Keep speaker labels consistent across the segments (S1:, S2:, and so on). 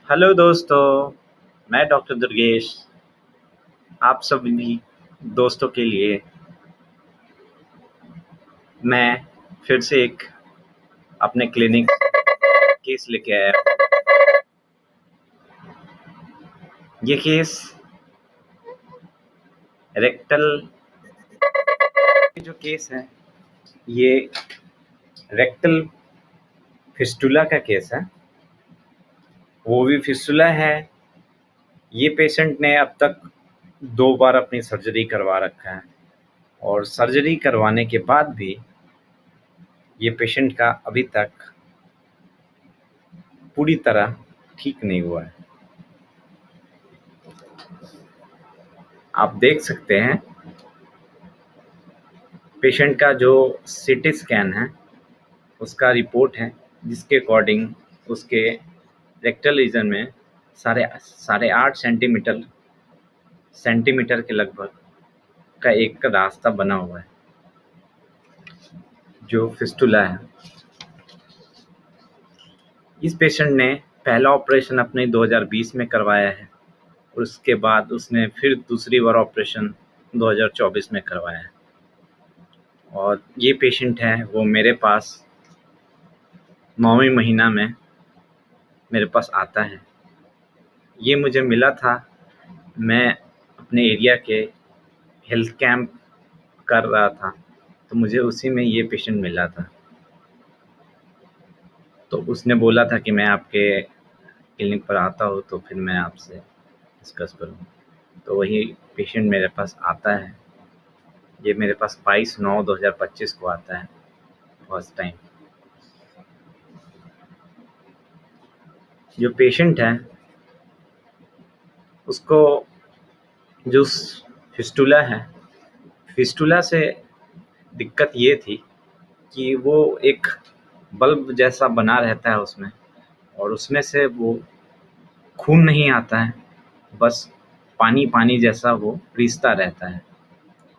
S1: Hello दोस्तों, मैं doctor Durgesh आप सभी दोस्तों के लिए मैं फिर से एक अपने क्लिनिक केस लेके आया हूँ। ये केस रेक्टल जो केस है, ये रेक्टल फिस्टुला का केस है। वो भी फिस्टुला है। ये पेशेंट ने अब तक 2 बार अपनी सर्जरी करवा रखा है और सर्जरी करवाने के बाद भी ये पेशेंट का अभी तक पूरी तरह ठीक नहीं हुआ है। आप देख सकते हैं पेशेंट का जो सीटी स्कैन है उसका रिपोर्ट है, जिसके अकॉर्डिंग उसके रेक्टल रीजन में साढ़े 8 सेंटीमीटर के लगभग का एक रास्ता बना हुआ है, जो फिस्टुला है। इस पेशेंट ने पहला ऑपरेशन अपने 2020 में करवाया है। उसके बाद उसने फिर दूसरी बार ऑपरेशन 2024 में करवाया है। और ये पेशेंट है वो मेरे पास 9वें महीना में मेरे पास आता है। ये मुझे मिला था, मैं अपने एरिया के हेल्थ कैंप कर रहा था, तो मुझे उसी में ये पेशेंट मिला था। तो उसने बोला था कि मैं आपके क्लिनिक पर आता हूँ तो फिर मैं आपसे डिस्कस करूँ। तो वही पेशेंट मेरे पास आता है। ये मेरे पास 22/9/2025 को आता है फर्स्ट टाइम। जो पेशेंट है उसको जो फिस्टुला है, फिस्टुला से दिक्कत ये थी कि वो एक बल्ब जैसा बना रहता है उसमें, और उसमें से वो खून नहीं आता है, बस पानी जैसा वो रिसता रहता है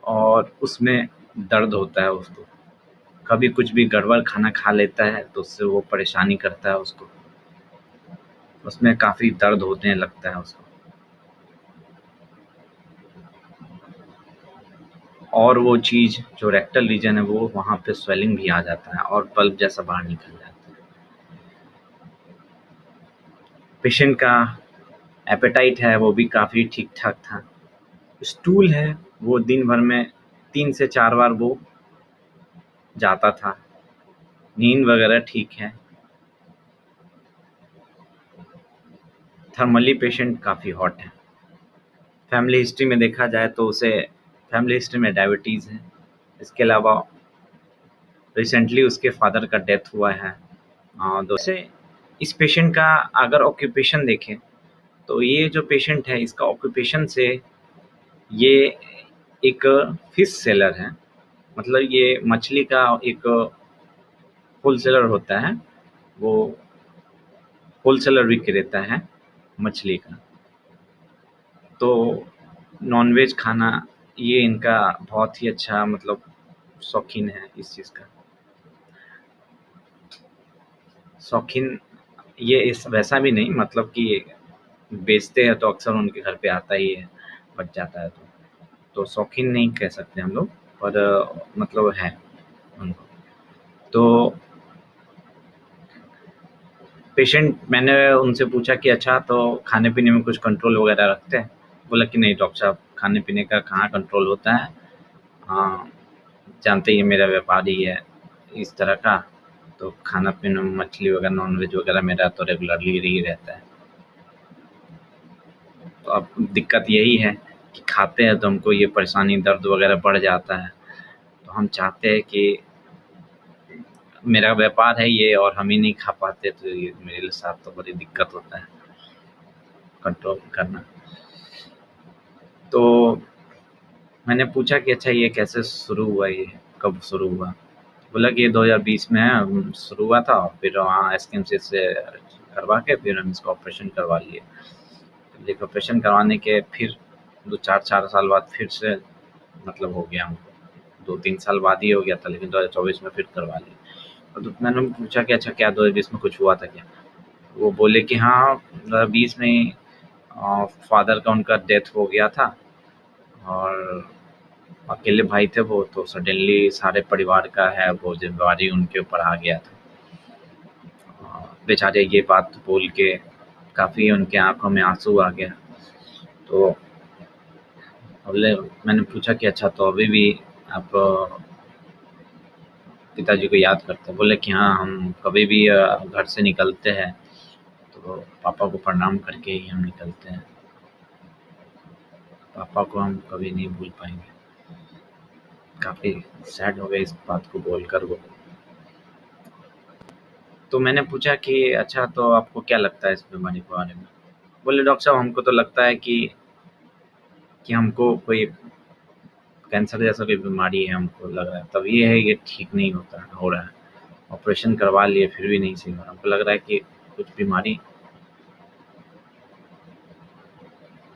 S1: और उसमें दर्द होता है उसको। कभी कुछ भी गड़बड़ खाना खा लेता है तो उससे वो परेशानी करता है उसको, उसमें काफ़ी दर्द होने लगता है उसको, और वो चीज़ जो रेक्टल रीजन है वो वहाँ पे स्वेलिंग भी आ जाता है और बल्ब जैसा बाहर निकल जाता है। पेशेंट का एपेटाइट है वो भी काफ़ी ठीक-ठाक था। स्टूल है वो दिन भर में 3 से 4 बार वो जाता था। नींद वगैरह ठीक है। थर्मली पेशेंट काफ़ी हॉट है। फैमिली हिस्ट्री में देखा जाए तो उसे फैमिली हिस्ट्री में डायबिटीज़ है। इसके अलावा रिसेंटली उसके फादर का डेथ हुआ है। वैसे इस पेशेंट का अगर ऑक्यूपेशन देखें तो ये जो पेशेंट है इसका ऑक्यूपेशन से ये एक फिश सेलर है। मतलब ये मछली का एक होलसेलर होता है, वो होलसेलर विक्रेता है मछली का। तो नॉनवेज खाना ये इनका बहुत ही अच्छा मतलब शौकीन है इस चीज़ का। शौकीन ये इस वैसा भी नहीं, मतलब कि बेचते हैं तो अक्सर उनके घर पे आता ही है, बच जाता है तो शौकीन नहीं कह सकते हम लोग, पर मतलब है उनको। तो पेशेंट, मैंने उनसे पूछा कि अच्छा तो खाने-पीने में कुछ कंट्रोल वगैरह रखते हैं? बोला कि नहीं डॉक्टर साहब, खाने-पीने का कहाँ कंट्रोल होता है। हाँ, जानते ही हैं मेरा व्यापार ही है इस तरह का, तो खाना-पीना मछली वगैरह नॉन-वेज वगैरह मेरा तो रेगुलरली ही रहता है। तो अब दिक्कत यही है कि खाते हैं तो हमको ये परेशानी दर्द वगैरह बढ़ जाता है। तो हम चाहते हैं कि मेरा व्यापार है ये और हम ही नहीं खा पाते तो ये मेरे साथ तो बड़ी दिक्कत होता है कंट्रोल करना। तो मैंने पूछा कि अच्छा ये कैसे शुरू हुआ, ये कब शुरू हुआ? बोला कि ये 2020 में शुरू हुआ था, फिर वहाँ एसकेएमसी से करवा के फिर हम इसका ऑपरेशन करवा लिए। लेकिन ऑपरेशन करवाने के फिर 2-4 साल बाद फिर से मतलब हो गया हमको। 2-3 साल बाद ही हो गया था, लेकिन 2024 में फिर करवा लिए। तो मैंने पूछा कि अच्छा क्या 2020 में कुछ हुआ था क्या? वो बोले कि हाँ, बीच में फादर का उनका डेथ हो गया था और अकेले भाई थे वो, तो सडनली सारे परिवार का है वो ज़िम्मेवारी उनके ऊपर आ गया था। बेचारे ये बात बोल के काफ़ी उनके आँखों में आँसू आ गया। तो बोले, मैंने पूछा कि अच्छा, तो अभी भी आप पिताजी को याद करते हैं? बोले कि हाँ, हम कभी भी घर से निकलते हैं तो पापा को प्रणाम करके ही हम निकलते हैं। पापा को हम कभी नहीं भूल पाएँगे। काफ़ी सैड हो गए इस बात को बोलकर वो। तो मैंने पूछा कि अच्छा, तो आपको क्या लगता है इस बीमारी के बारे में? बोले, डॉक्टर साहब, हमको तो लगता है कि हमको कोई कैंसर जैसा कोई बीमारी है, हमको लग रहा है। तब ये है, ये ठीक नहीं हो रहा है। ऑपरेशन करवा लिए फिर भी नहीं सही हो रहा। हमको लग रहा है कि कुछ बीमारी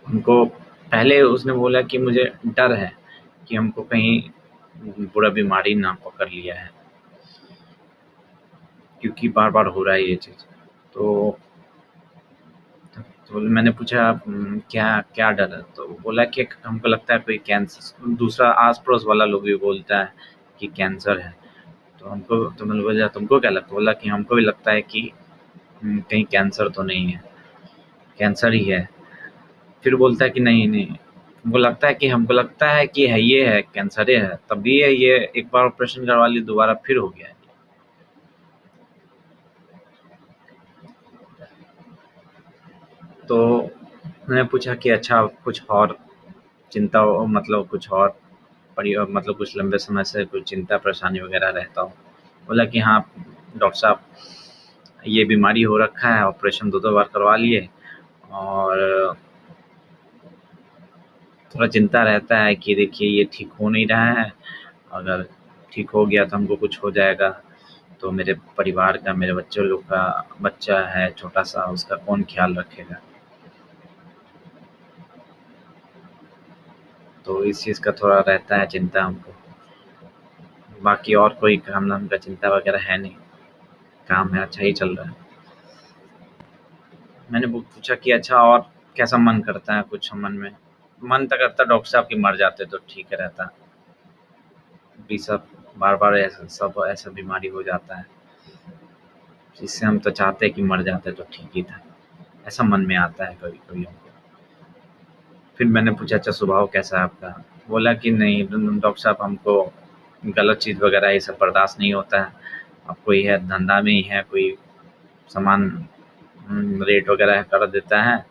S1: हमको। पहले उसने बोला कि मुझे डर है कि हमको कहीं बुरा बीमारी ना पकड़ लिया है, क्योंकि बार-बार हो रहा है ये चीज़। तो तो मैंने पूछा, क्या क्या डर है? तो बोला कि हमको लगता है कोई कैंसर, दूसरा आस-पड़ोस वाला लोग भी बोलता है कि कैंसर है। तो मैंने बोला, तुमको क्या लगता है? बोला कि हमको भी लगता है कि कहीं कैंसर तो नहीं है, कैंसर ही है। फिर बोलता है कि नहीं, हमको लगता है कि है, ये है, कैंसर है। तब भी ये एक बार ऑपरेशन करवा लिए, दोबारा फिर हो गया है। तो मैंने पूछा कि अच्छा, कुछ और चिंता हो, मतलब कुछ और मतलब कुछ लंबे समय से कुछ चिंता परेशानी वगैरह रहता हो? बोला कि हाँ, डॉक्टर साहब, ये बीमारी हो रखा है, ऑपरेशन 2-2 बार करवा लिए और थोड़ा चिंता रहता है कि देखिए ये ठीक हो नहीं रहा है। अगर ठीक हो गया तो हमको कुछ हो जाएगा, तो मेरे परिवार का, मेरे बच्चों लोग का, बच्चा है छोटा-सा, उसका कौन ख़्याल रखेगा? तो इस चीज़ का थोड़ा रहता है चिंता हमको। बाकी और कोई काम-धाम का चिंता वगैरह है नहीं, काम है, अच्छा ही चल रहा है। मैंने वो पूछा कि अच्छा, और कैसा मन करता है कुछ मन में? मन तो करता डॉक्टर साहब कि मर जाते तो ठीक रहता। अभी सब बार-बार ऐसा बीमारी हो जाता है, जिससे हम तो चाहते हैं कि मर जाते तो ठीक ही था। ऐसा मन में आता है कभी-कभी हमको। फिर मैंने पूछा, अच्छा, स्वभाव कैसा है आपका? बोला कि नहीं डॉक्टर साहब, हमको गलत चीज़ वगैरह ये सब बर्दाश्त नहीं होता है। अब कोई है धंधा में ही है, कोई सामान रेट वगैरह कर देता है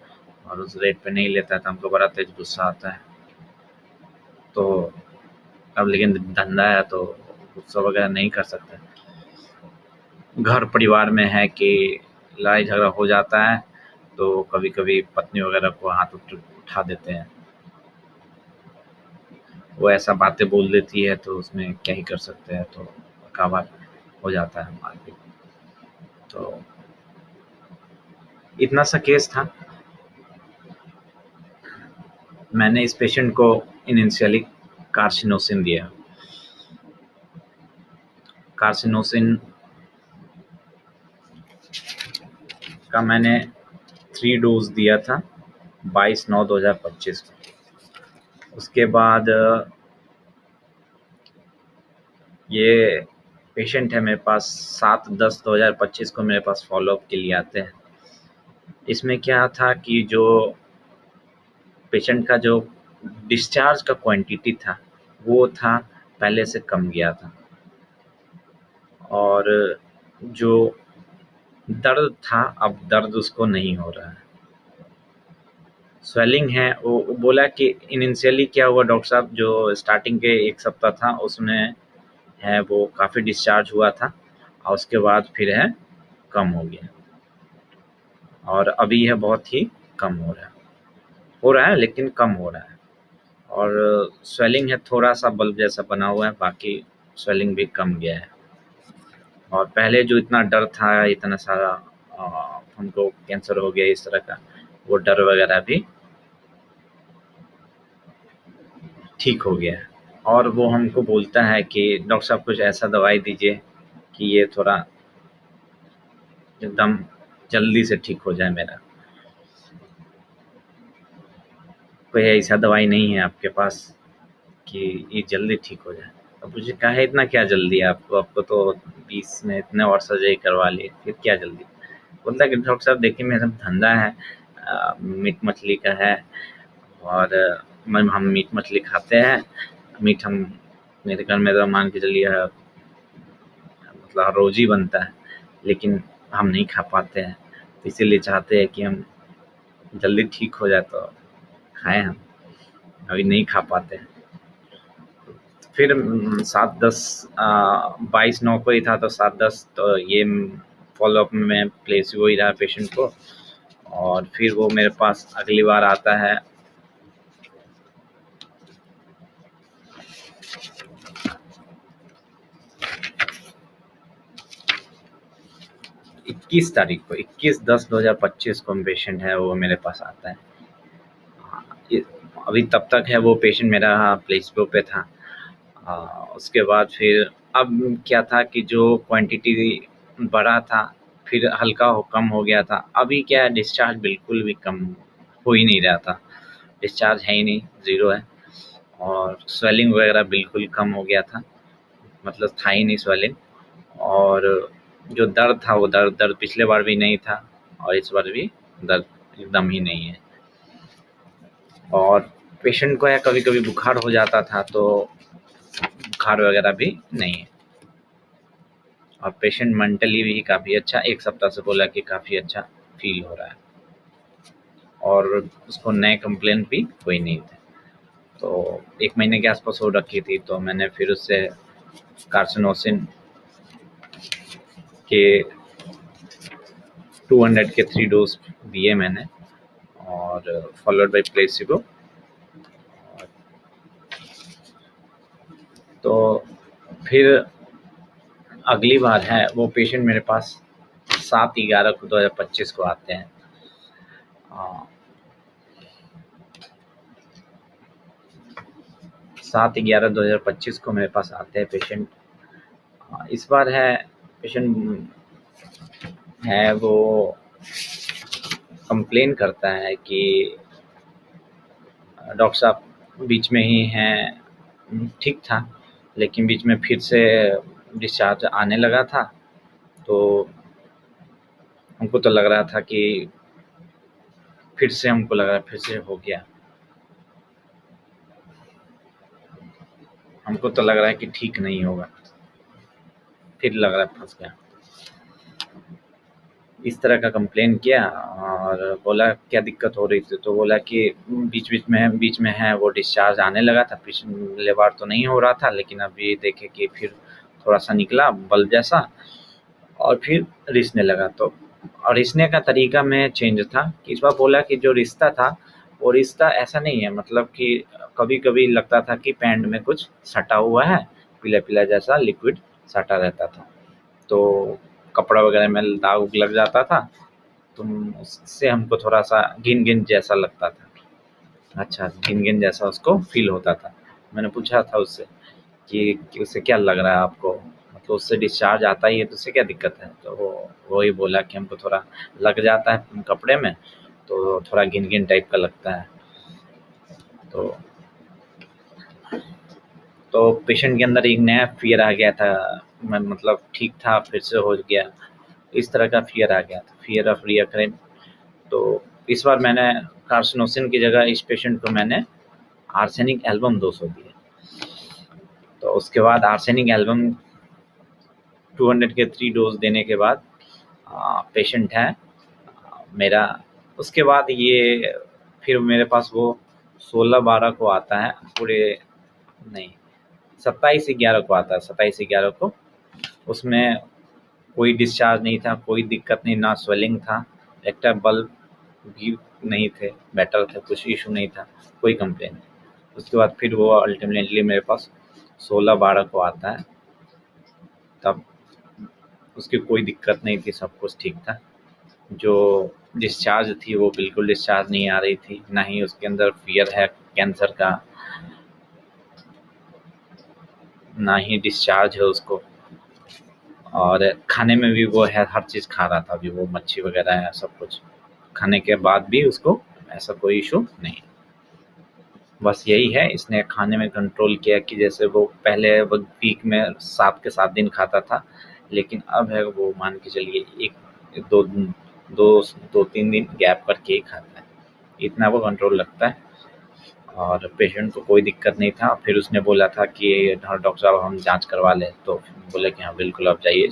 S1: और उस रेट पे नहीं लेता है तो हमको बड़ा तेज़ गुस्सा आता है। तो अब लेकिन धंधा है तो गुस्सा वगैरह नहीं कर सकते। घर परिवार में है कि लड़ाई झगड़ा हो जाता है तो कभी-कभी पत्नी वगैरह को हाथ उठा देते हैं। वो ऐसा बातें बोल देती है तो उसमें क्या ही कर सकते हैं, तो बकावत हो जाता है मारपीट। तो इतना सा केस था। मैंने इस पेशेंट को इनिशियली कार्सिनोसिन दिया। कार्सिनोसिन का मैंने 3 डोज़ दिया था 22/9/2025 को। उसके बाद ये पेशेंट है मेरे पास 7/10/2025 को मेरे पास फ़ॉलो-अप के लिए आते हैं। इसमें क्या था कि जो पेशेंट का जो डिस्चार्ज का क्वांटिटी था, वो था पहले से कम गया था और जो दर्द था, अब दर्द उसको नहीं हो रहा है। स्वेलिंग है, वो बोला कि इनिशियली क्या हुआ डॉक्टर साहब, जो स्टार्टिंग के 1 सप्ताह था उसमें है वो काफ़ी डिस्चार्ज हुआ था और उसके बाद फिर है कम हो गया और अभी है बहुत ही कम हो रहा है लेकिन कम हो रहा है और स्वेलिंग है, थोड़ा-सा बल्ब जैसा बना हुआ है, बाकी स्वेलिंग भी कम गया है और पहले जो इतना डर था, इतना सारा हमको कैंसर हो गया इस तरह का, वो डर वगैरह भी ठीक हो गया है। और वो हमको बोलता है कि डॉक्टर साहब कुछ ऐसा दवाई दीजिए कि ये थोड़ा एकदम जल्दी से ठीक हो जाए मेरा। कोई ऐसा दवाई नहीं है आपके पास कि ये जल्दी ठीक हो जाए? अब मुझे कहा है इतना क्या जल्दी है आपको? आपको तो 20 में इतने और सर्जरी करवा लिए, फिर क्या जल्दी? बोलता है कि डॉक्टर साहब देखिए मेरा धंधा है, मीट मछली का है, और हम मीट मछली खाते हैं। मीट हम मेरे घर में तो मान के चलिए मतलब रोज़ ही बनता है, लेकिन हम नहीं खा पाते हैं, तो इसीलिए चाहते हैं कि हम जल्दी ठीक हो जाए तो खाएँ हम, अभी नहीं खा पाते हैं। फिर 7-10 22/9 को ही था, तो 7-10 तो ये फ़ॉलो-अप में प्लेसिबो ही रहा पेशेंट को, और फिर वो मेरे पास अगली बार आता है 21 तारीख को, 21/10/2025 को पेशेंट है, वो मेरे पास आता है। ये अभी तब तक है वो पेशेंट मेरा प्लेसिबो पे था। उसके बाद फिर अब क्या था कि जो क्वांटिटी बढ़ा था, फिर हल्का कम हो गया था। अभी क्या है, डिस्चार्ज बिल्कुल भी कम हो ही नहीं रहा था, डिस्चार्ज है ही नहीं, ज़ीरो है, और स्वेलिंग वगैरह बिल्कुल कम हो गया था, मतलब था ही नहीं स्वेलिंग। और जो दर्द था वो दर्द पिछले बार भी नहीं था, और इस बार भी दर्द एकदम ही नहीं है। और पेशेंट को या कभी-कभी बुखार हो जाता था, तो बुखार वगैरह भी नहीं है। और पेशेंट मेंटली भी काफ़ी अच्छा, 1 सप्ताह से बोला कि काफ़ी अच्छा फ़ील हो रहा है, और उसको नए कंप्लेंट भी कोई नहीं थे। तो 1 महीने के आसपास हो रखी थी, तो मैंने फिर उससे कार्सिनोसिन के 200 के 3 डोज़ दिए मैंने, और फॉलोड बाय प्लेसिबो। तो फिर अगली बार है वो पेशेंट मेरे पास 7/11 को 2025 को आते हैं। 7/11/2025 को मेरे पास आते हैं पेशेंट। इस बार है पेशेंट है वो कंप्लेन करता है कि डॉक्टर साहब बीच में ही हैं, ठीक था, लेकिन बीच में फिर से डिस्चार्ज आने लगा था, तो हमको तो लग रहा था कि हमको लग रहा है फिर से हो गया। हमको तो लग रहा है कि ठीक नहीं होगा, फिर लग रहा है फँस गया। इस तरह का कंप्लेन किया, और बोला क्या दिक्कत हो रही थी? तो बोला कि बीच में है वो डिस्चार्ज आने लगा था, पिछले बार तो नहीं हो रहा था, लेकिन अभी देखे कि फिर थोड़ा-सा निकला बल्ब जैसा, और फिर रिसने लगा। तो और रिसने का तरीका में चेंज था कि इस बार बोला कि जो रिश्ता था, वो रिश्ता ऐसा नहीं है, मतलब कि कभी-कभी लगता था कि पैंट में कुछ सटा हुआ है, पीला-पीला जैसा लिक्विड सटा रहता था। तो कपड़ा वगैरह में दाग लग जाता था, तो उससे हमको थोड़ा-सा घिन-घिन जैसा लगता था। अच्छा, घिन-घिन जैसा उसको फ़ील होता था। मैंने पूछा था उससे कि उससे क्या लग रहा है आपको? मतलब उससे डिस्चार्ज आता ही है, तो उससे क्या दिक्कत है? तो वो वही बोला कि हमको थोड़ा लग जाता है कपड़े में, तो थोड़ा घिन-घिन टाइप का लगता है। तो पेशेंट के अंदर एक नया फ़ियर आ गया था, मैं मतलब ठीक था, फिर से हो गया। इस तरह का फ़ियर आ गया था, फ़ियर ऑफ रीअकरेंस। तो इस बार मैंने कार्सिनोसिन की जगह इस पेशेंट को मैंने आर्सेनिक एल्बम 200 दिए। तो उसके बाद आर्सेनिक एल्बम 200 के 3 डोज़ देने के बाद पेशेंट है मेरा। उसके बाद ये फिर मेरे पास वो 16/12 को आता है, पूरे नहीं 27/11 को आता है, 27/11 को। उसमें कोई डिस्चार्ज नहीं था, कोई दिक्कत नहीं, ना स्वेलिंग था, रेक्टल बल्ब भी नहीं थे, बेटर थे, कुछ इशू नहीं था, कोई कंप्लेन नहीं। उसके बाद फिर वो अल्टीमेटली मेरे पास 16/12 को आता है, तब उसकी कोई दिक्कत नहीं थी, सब कुछ ठीक था। जो डिस्चार्ज थी वो बिल्कुल डिस्चार्ज नहीं आ रही थी, ना ही उसके अंदर फ़ियर है कैंसर का, ना ही डिस्चार्ज है उसको। और खाने में भी वो है हर चीज़ खा रहा था, अभी वो मच्छी वगैरह है सब कुछ खाने के बाद भी उसको ऐसा कोई इशू नहीं। बस यही है, इसने खाने में कंट्रोल किया कि जैसे वो पहले वो वीक में 7 के 7 दिन खाता था, लेकिन अब है वो मान के चलिए 1 2 2 2-3 दिन गैप करके ही खाता है। इतना वो कंट्रोल रखता है और पेशेंट को कोई दिक्कत नहीं था। फिर उसने बोला था कि हाँ, डॉक्टर साहब हम जाँच करवा लें, तो बोले कि हाँ, बिल्कुल आप जाइए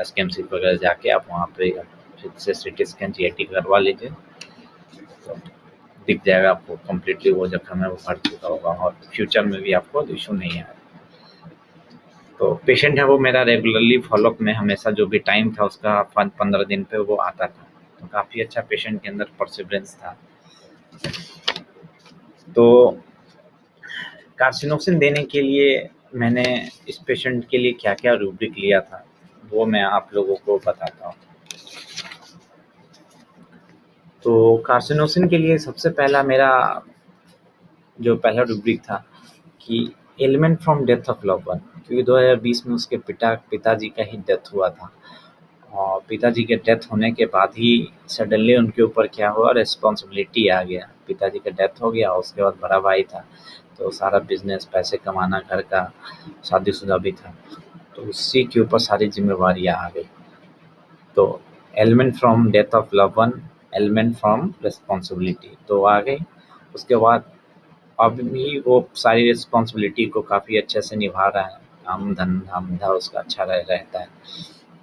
S1: एसकेएमसी वगैरह जाके आप वहाँ पे फिर से सीटी स्कैन, जीआईटी करवा लीजिए, तो दिख जाएगा आपको कंप्लीटली वो जख्म है वो भर चुका होगा और फ्यूचर में भी आपको इश्यू नहीं आएगा। तो पेशेंट है वो मेरा रेगुलरली फ़ॉलो-अप में हमेशा जो भी टाइम था उसका 15 दिन पे वो आता था। तो काफ़ी अच्छा पेशेंट के अंदर परसिवरेंस था। तो कार्सिनोक्सिन देने के लिए मैंने इस पेशेंट के लिए क्या-क्या रूब्रिक लिया था, वो मैं आप लोगों को बताता हूँ। तो कार्सिनोसिन के लिए सबसे पहला मेरा जो पहला रूब्रिक था कि element from death of loved one, क्योंकि 2020 में उसके पिताजी का ही डेथ हुआ था और पिताजी के डेथ होने के बाद ही सडनली उनके ऊपर क्या हुआ, रिस्पॉन्सिबिलिटी आ गया। पिताजी का डेथ हो गया, उसके बाद बड़ा भाई था, तो सारा बिजनेस, पैसे कमाना, घर का, शादीशुदा भी था, तो उसी के ऊपर सारी जिम्मेवारियाँ आ गई। तो element from death of love one, element from responsibility तो आ गई। उसके बाद अब भी वो सारी रिस्पॉन्सिबिलिटी को काफ़ी अच्छे से निभा रहा है, काम धंधा उसका अच्छा रहता है,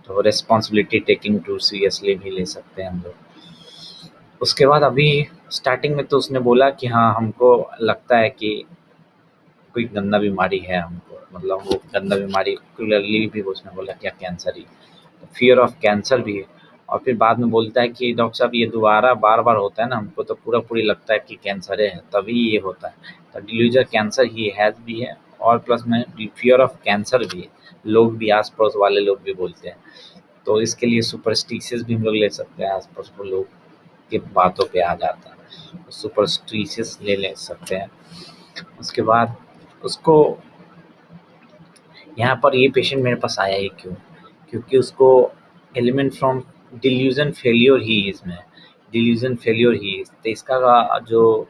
S1: तो रिस्पॉन्सिबिलिटी टेकिंग टू सीरियसली भी ले सकते हैं हम लोग। उसके बाद अभी स्टार्टिंग में तो उसने बोला कि हाँ, हमको लगता है कि कोई गंदा बीमारी है हमको, मतलब वो गंदा बीमारी क्लियरली भी उसने बोला क्या cancer he, fear of cancer भी है। और फिर बाद में बोलता है कि डॉक्टर साहब ये दोबारा बार-बार होता है ना, हमको तो पूरा-पूरी लगता है कि कैंसर है, तभी ये होता है। तो डिल्यूज़न कैंसर ही हैज़ भी है और प्लस में फियर ऑफ कैंसर भी है। लोग भी आस-पड़ोस वाले लोग भी बोलते हैं। तो इसके लिए सुपरस्टिशियस भी हम लोग ले सकते हैं, आस-पास के लोग की बातों पे आ जाता है। सुपरस्टिशियस ले सकते हैं। उसके बाद उसको यहाँ पर ये पेशेंट मेरे पास आया ही क्यों? क्योंकि उसको element from delusion failure he is में, डिल्यूज़न फेल्योर ही इज़, तो इसका जो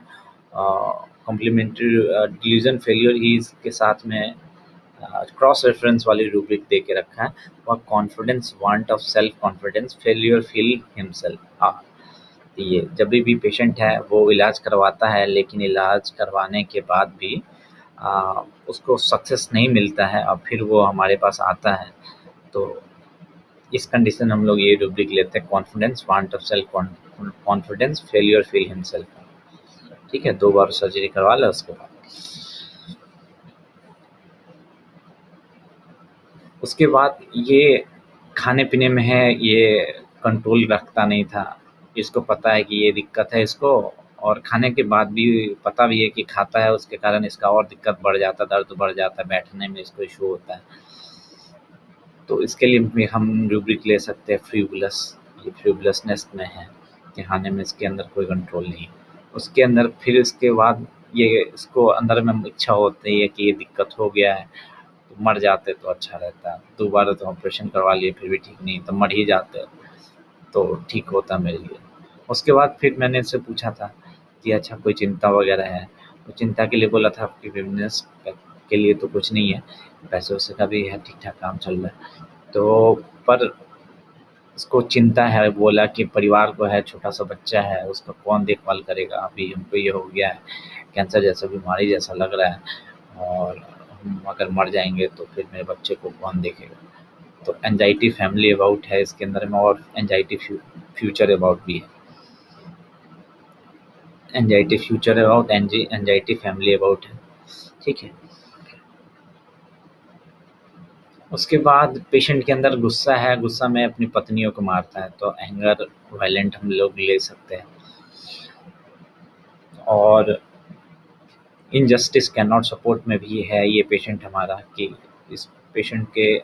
S1: complementary delusion failure he is के साथ में क्रॉस रेफरेंस वाली रूब्रिक दे के रखा है, और confidence, want of self confidence, failure feel himself. ये जब भी पेशेंट है वो इलाज करवाता है, लेकिन इलाज करवाने के बाद भी उसको सक्सेस नहीं मिलता है और फिर वो हमारे पास आता है, तो इस कंडीशन हम लोग ये रूब्रिक लेते हैं, confidence, want of self confidence, failure feel himself. ठीक है, 2 बार सर्जरी करवा लो उसके बाद। उसके बाद ये खाने-पीने में है, ये कंट्रोल रखता नहीं था। इसको पता है कि ये दिक्कत है इसको, और खाने के बाद भी पता भी है कि खाता है, उसके कारण इसका और दिक्कत बढ़ जाता है, दर्द बढ़ जाता है, बैठने में इसको इश्यू होता है। तो इसके लिए भी हम रूब्रिक ले सकते हैं फ्रीबुलस, ये फ्रीबुलसनेस में है कि खाने में इसके अंदर कोई कंट्रोल नहीं है। उसके अंदर फिर इसके बाद ये इसको अंदर में इच्छा होती है कि ये दिक्कत हो गया है, तो मर जाते तो अच्छा रहता। दोबारा तो ऑपरेशन करवा लिए फिर भी ठीक नहीं, तो मर ही जाते तो ठीक होता मेरे लिए। उसके बाद फिर मैंने इससे पूछा था कि अच्छा कोई चिंता वगैरह है? तो चिंता के लिए बोला था कि बिज़नेस के लिए तो कुछ नहीं है, पैसे-वैसे का भी है, ठीक-ठाक काम चल रहा है। तो पर उसको चिंता है, बोला कि परिवार को है, छोटा-सा बच्चा है, उसका कौन देखभाल करेगा? अभी हमको ये हो गया है, कैंसर जैसा बीमारी जैसा लग रहा है, और हम अगर मर जाएँगे तो फिर मेरे बच्चे को कौन देखेगा? तो एंग्ज़ायटी फैमिली अबाउट है इसके अंदर में, और एंग्ज़ायटी फ्यूचर अबाउट भी है। Anxiety future about, anxiety family about है, ठीक है? उसके बाद पेशेंट के अंदर गुस्सा है, गुस्सा में अपनी पत्नियों को मारता है, तो एंगर वायलेंट हम लोग ले सकते हैं। और इनजस्टिस कैन नॉट सपोर्ट में भी है ये पेशेंट हमारा, कि इस पेशेंट के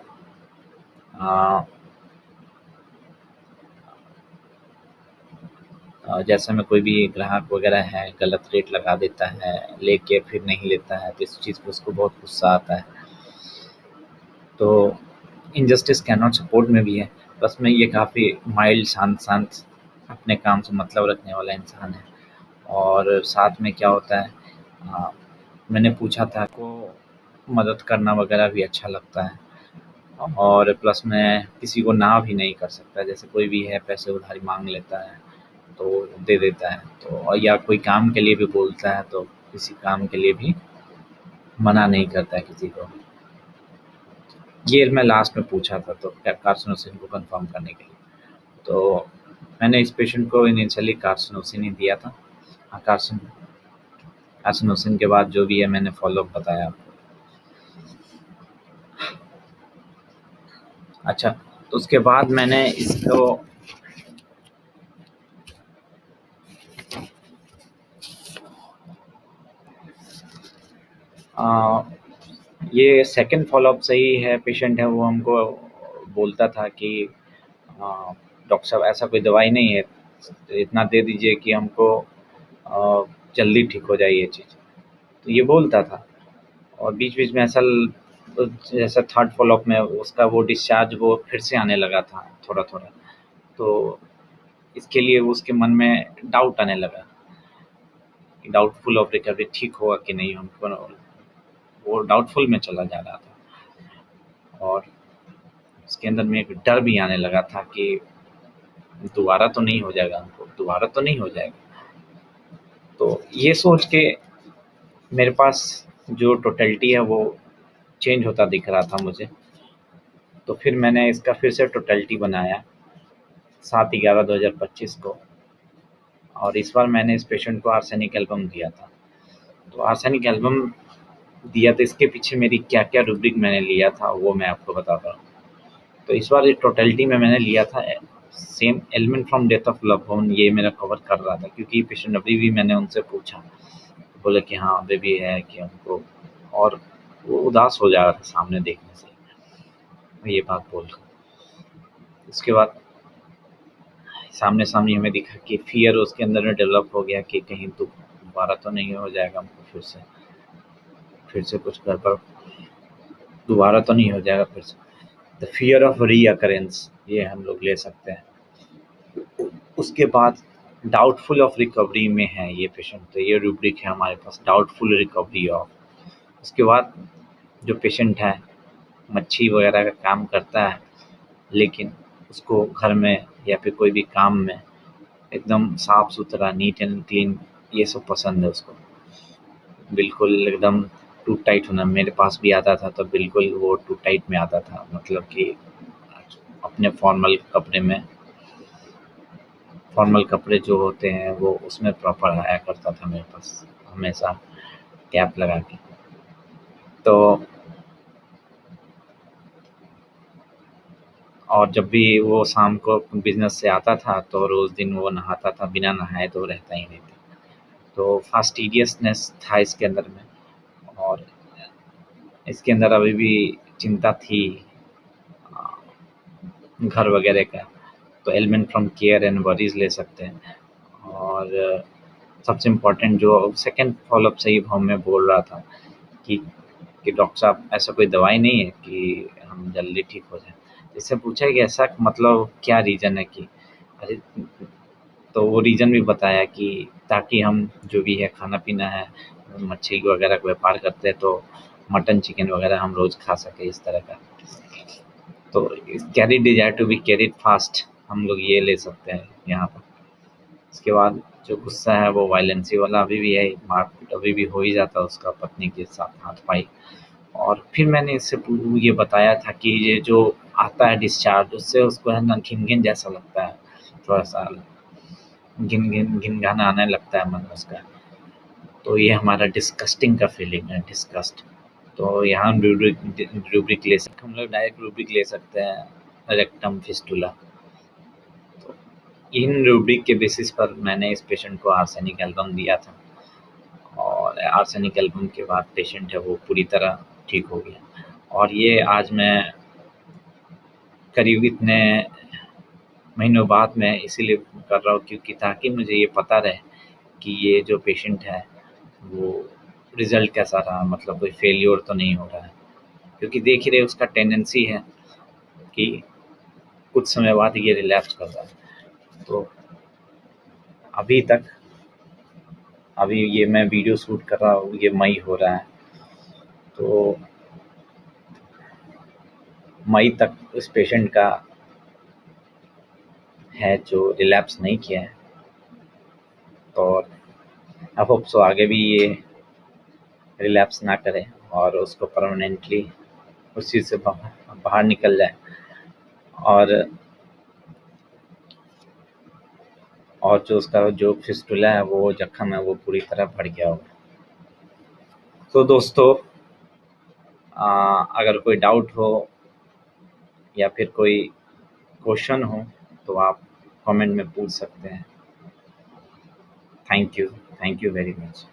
S1: जैसे में कोई भी ग्राहक वगैरह है गलत रेट लगा देता है, लेके फिर नहीं लेता है, तो इस चीज़ पे उसको बहुत गुस्सा आता है। तो इनजस्टिस कैन नॉट सपोर्ट में भी है, प्लस में ये काफ़ी माइल्ड शांत अपने काम से मतलब रखने वाला इंसान है। और साथ में क्या होता है, अ, मैंने पूछा था को मदद करना वगैरह भी अच्छा लगता है, और प्लस में किसी को ना भी नहीं कर सकता, जैसे कोई भी है पैसे उधारी मांग लेता है तो दे देता है, तो और या कोई काम के लिए भी बोलता है तो किसी काम के लिए भी मना नहीं करता है किसी को। ये मैं लास्ट में पूछा था तो कार्सिनोसिन को कंफर्म करने के लिए, तो मैंने इस पेशेंट को इनिशियली कार्सिनोसिन ही दिया था। हाँ, कार्सिनोसिन के बाद जो भी है मैंने फॉलोअप बताया आपको। अच्छा, तो उसके बाद मैंने इसको अ, ये सेकंड फॉलोअप से ही है, पेशेंट है वो हमको बोलता था कि डॉक्टर साहब ऐसा कोई दवाई नहीं है, इतना दे दीजिए कि हमको जल्दी ठीक हो जाए ये चीज़, तो ये बोलता था। और बीच-बीच में जैसा थर्ड फॉलोअप में उसका वो डिस्चार्ज वो फिर से आने लगा था थोड़ा-थोड़ा, तो इसके लिए वो उसके मन में डाउट आने लगा कि डाउटफुल ऑफ रिकवरी, ठीक होगा कि नहीं, हमको वो डाउटफुल में चला जा रहा था। और उसके अंदर में एक डर भी आने लगा था कि दोबारा तो नहीं हो जाएगा हमको, दोबारा तो नहीं हो जाएगा। तो ये सोच के मेरे पास जो टोटलिटी है वो चेंज होता दिख रहा था मुझे, तो फिर मैंने इसका फिर से टोटलिटी बनाया 7/11/2025 को, और इस बार मैंने इस पेशेंट को आर्सेनिक एल्बम दिया था। तो आर्सेनिक एल्बम दिया, तो इसके पीछे मेरी क्या-क्या रूब्रिक मैंने लिया था वो मैं आपको बताता हूँ। तो इस बार इस टोटलिटी में मैंने लिया था same element from death of loved one, ये मेरा कवर कर रहा था क्योंकि पेशेंट अभी भी मैंने उनसे पूछा, बोले कि हाँ अभी भी है कि हमको, और वो उदास हो जा रहा था सामने देखने से ये बात बोलकर। उसके बाद सामने-सामनी हमें दिखा कि फ़ियर उसके अंदर में डेवलप हो गया कि कहीं दोबारा तो नहीं हो जाएगा हमको फिर से कुछ गड़बड़, दोबारा तो नहीं हो जाएगा फिर से। द फ़ियर ऑफ रीअकरेंस, ये हम लोग ले सकते हैं। उसके बाद डाउटफुल ऑफ रिकवरी में है ये पेशेंट, तो ये रूब्रिक है हमारे पास, डाउटफुल रिकवरी ऑफ। उसके बाद जो पेशेंट है मच्छी वगैरह का काम करता है, लेकिन उसको घर में या फिर कोई भी काम में एकदम साफ सुथरा, नीट एंड क्लीन, ये सब पसंद है उसको, बिल्कुल एकदम टू टाइट होना। मेरे पास भी आता था तो बिल्कुल वो टू टाइट में आता था, मतलब कि अपने फॉर्मल कपड़े जो होते हैं वो उसमें प्रॉपर आया करता था मेरे पास, हमेशा कैप लगा के। तो और जब भी वो शाम को बिज़नेस से आता था तो रोज़ दिन वो नहाता था, बिना नहाए तो रहता ही नहीं था। तो फास्टिडियसनेस था इसके अंदर में, और इसके अंदर अभी भी चिंता थी घर वगैरह का, तो element from care and worries ले सकते हैं। और सबसे इम्पोर्टेंट जो सेकंड फ़ॉलोअप से ही वो मैं बोल रहा था कि डॉक्टर साहब ऐसा कोई दवाई नहीं है कि हम जल्दी ठीक हो जाएँ। इससे पूछा कि ऐसा मतलब क्या रीज़न है कि अरे, तो वो रीज़न भी बताया कि ताकि हम जो भी है खाना-पीना है, मच्छी वगैरह का व्यापार करते हैं तो मटन, चिकन वगैरह हम रोज़ खा सकें इस तरह का। तो carry desire to be carried fast, हम लोग ये ले सकते हैं यहाँ पर। इसके बाद जो गुस्सा है वो वायलेंसी वाला अभी भी है, मारपीट अभी भी हो ही जाता है उसका पत्नी के साथ हाथ-पाई। और फिर मैंने इससे ये बताया था कि ये जो आता है डिस्चार्ज, उससे उसको है ना घिन-घिन जैसा लगता है, थोड़ा-सा घिन-घिन आने लगता है मन में उसका। तो ये हमारा डिस्गस्टिंग का फीलिंग है, डिस्गस्ट। तो यहाँ रूब्रिक ले सकते, हम लोग डायरेक्ट रूब्रिक ले सकते हैं, रेक्टम फिस्टुला। तो इन रूब्रिक के बेसिस पर मैंने इस पेशेंट को आर्सेनिक एल्बम दिया था, और आर्सेनिक एल्बम के बाद पेशेंट है वो पूरी तरह ठीक हो गया। और ये आज मैं करीब इतने महीनों बाद मैं इसीलिए कर रहा हूँ क्योंकि ताकि मुझे ये पता रहे कि ये जो पेशेंट है वो रिज़ल्ट कैसा रहा, मतलब कोई फेल्योर तो नहीं हो रहा है। क्योंकि देख ही रहे उसका टेंडेंसी है कि कुछ समय बाद ये रिलैप्स कर रहा है। तो अभी ये मैं वीडियो शूट कर रहा हूँ, ये मई हो रहा है, तो मई तक उस पेशेंट का है जो रिलैप्स नहीं किया है, और आई होप सो आगे भी ये रिलैप्स ना करे और उसको परमानेंटली उस चीज़ से बाहर निकल जाए, और जो उसका जो फिस्टुला है, वो जख्म है, वो पूरी तरह भर गया हो। तो दोस्तों, अगर कोई डाउट हो या फिर कोई क्वेश्चन हो तो आप कमेंट में पूछ सकते हैं। Thank you very much.